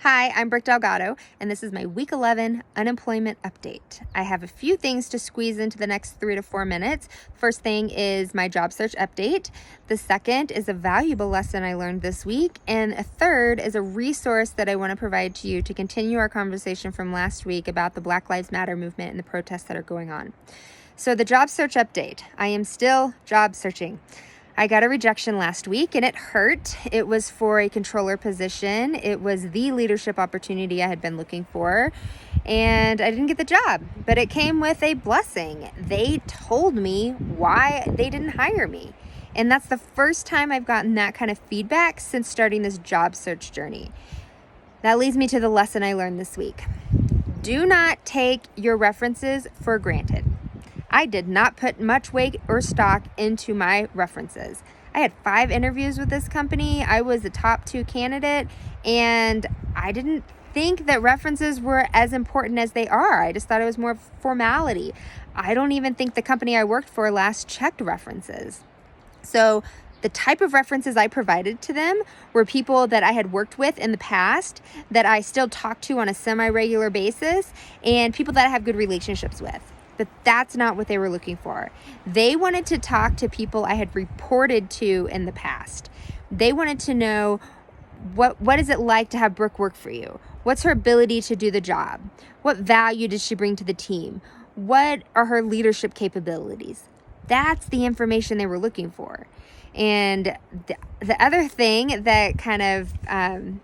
Hi, I'm Brooke Delgado, and this is my Week 11 unemployment update. I have a few things to squeeze into the next 3 to 4 minutes. First thing is my job search update. The second is a valuable lesson I learned this week. And a third is a resource that I want to provide to you to continue our conversation from last week about the Black Lives Matter movement and the protests that are going on. So the job search update. I am still job searching. I got a rejection last week and it hurt. It was for a controller position. It was the leadership opportunity I had been looking for, and I didn't get the job, but it came with a blessing. They told me why they didn't hire me. And that's the first time I've gotten that kind of feedback since starting this job search journey. That leads me to the lesson I learned this week. Do not take your references for granted. I did not put much weight or stock into my references. I had 5 interviews with this company. I was the top 2 candidate, and I didn't think that references were as important as they are. I just thought it was more formality. I don't even think the company I worked for last checked references. So the type of references I provided to them were people that I had worked with in the past, that I still talk to on a semi-regular basis, and people that I have good relationships with. But that's not what they were looking for. They wanted to talk to people I had reported to in the past. They wanted to know what is it like to have Brooke work for you? What's her ability to do the job? What value does she bring to the team? What are her leadership capabilities? That's the information they were looking for. And the other thing that kind of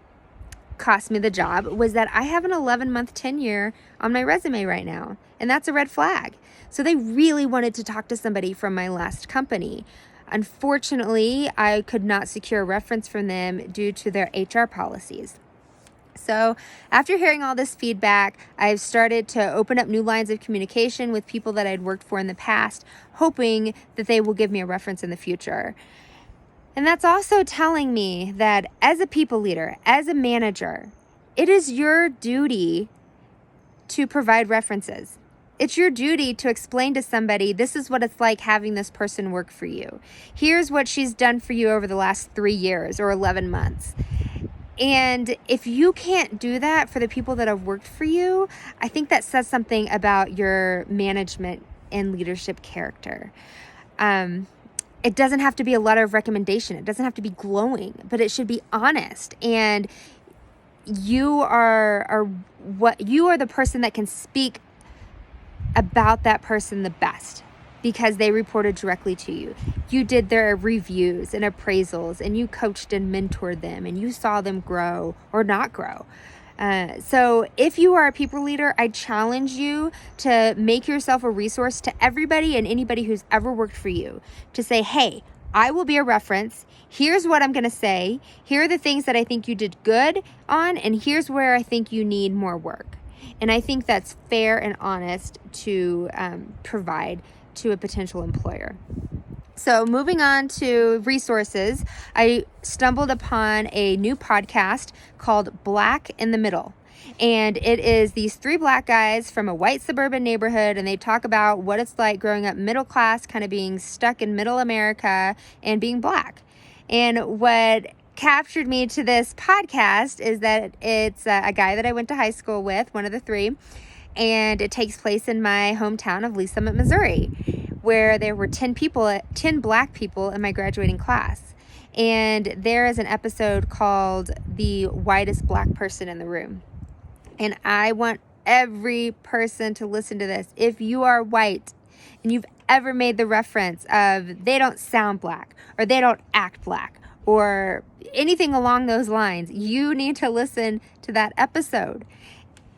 cost me the job was that I have an 11-month tenure on my resume right now, and that's a red flag. So they really wanted to talk to somebody from my last company. Unfortunately, I could not secure a reference from them due to their HR policies. So after hearing all this feedback, I've started to open up new lines of communication with people that I'd worked for in the past, hoping that they will give me a reference in the future. And that's also telling me that as a people leader, as a manager, it is your duty to provide references. It's your duty to explain to somebody, this is what it's like having this person work for you. Here's what she's done for you over the last 3 years or 11 months. And if you can't do that for the people that have worked for you, I think that says something about your management and leadership character. It doesn't have to be a letter of recommendation. It doesn't have to be glowing, but it should be honest. And you are the person that can speak about that person the best because they reported directly to you. You did their reviews and appraisals, and you coached and mentored them, and you saw them grow or not grow. So if you are a people leader, I challenge you to make yourself a resource to everybody and anybody who's ever worked for you, to say, hey, I will be a reference. Here's what I'm going to say. Here are the things that I think you did good on, and here's where I think you need more work. And I think that's fair and honest to provide to a potential employer. So moving on to resources, I stumbled upon a new podcast called Black in the Middle. And it is these 3 Black guys from a white suburban neighborhood, and they talk about what it's like growing up middle class, kind of being stuck in middle America and being Black. And what captured me to this podcast is that it's a guy that I went to high school with, one of the 3, and it takes place in my hometown of Lee Summit, Missouri, where there were 10 Black people in my graduating class. And there is an episode called The Whitest Black Person in the Room. And I want every person to listen to this. If you are white and you've ever made the reference of they don't sound Black or they don't act Black or anything along those lines, you need to listen to that episode.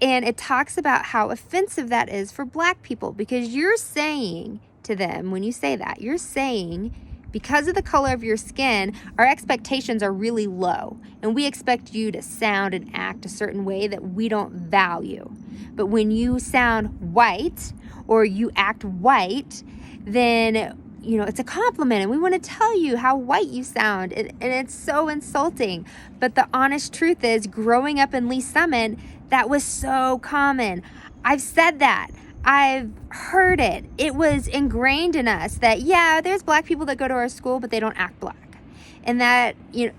And it talks about how offensive that is for Black people, because you're saying to them, when you say that, you're saying, because of the color of your skin, our expectations are really low, and we expect you to sound and act a certain way that we don't value. But when you sound white or you act white, then it's a compliment, and we want to tell you how white you sound, and it's so insulting. But the honest truth is, growing up in Lee Summit, that was so common. I've said that. I've heard it. It was ingrained in us that, yeah, there's Black people that go to our school, but they don't act Black. And that,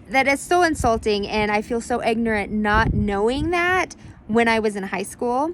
that is so insulting, and I feel so ignorant not knowing that when I was in high school.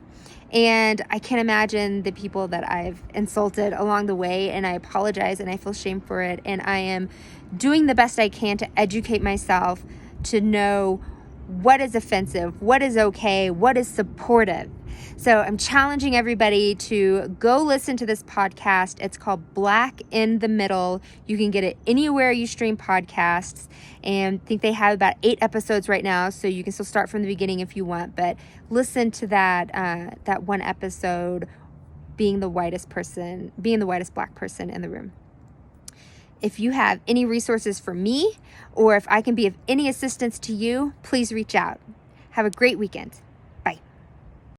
And I can't imagine the people that I've insulted along the way, and I apologize and I feel shame for it. And I am doing the best I can to educate myself to know what is offensive, what is okay, what is supportive. So I'm challenging everybody to go listen to this podcast. It's called Black in the Middle. You can get it anywhere you stream podcasts, and I think they have about 8 episodes right now, so you can still start from the beginning if you want, but listen to that one episode, being the whitest Black person in the room. If you have any resources for me, or if I can be of any assistance to you, please reach out. Have a great weekend.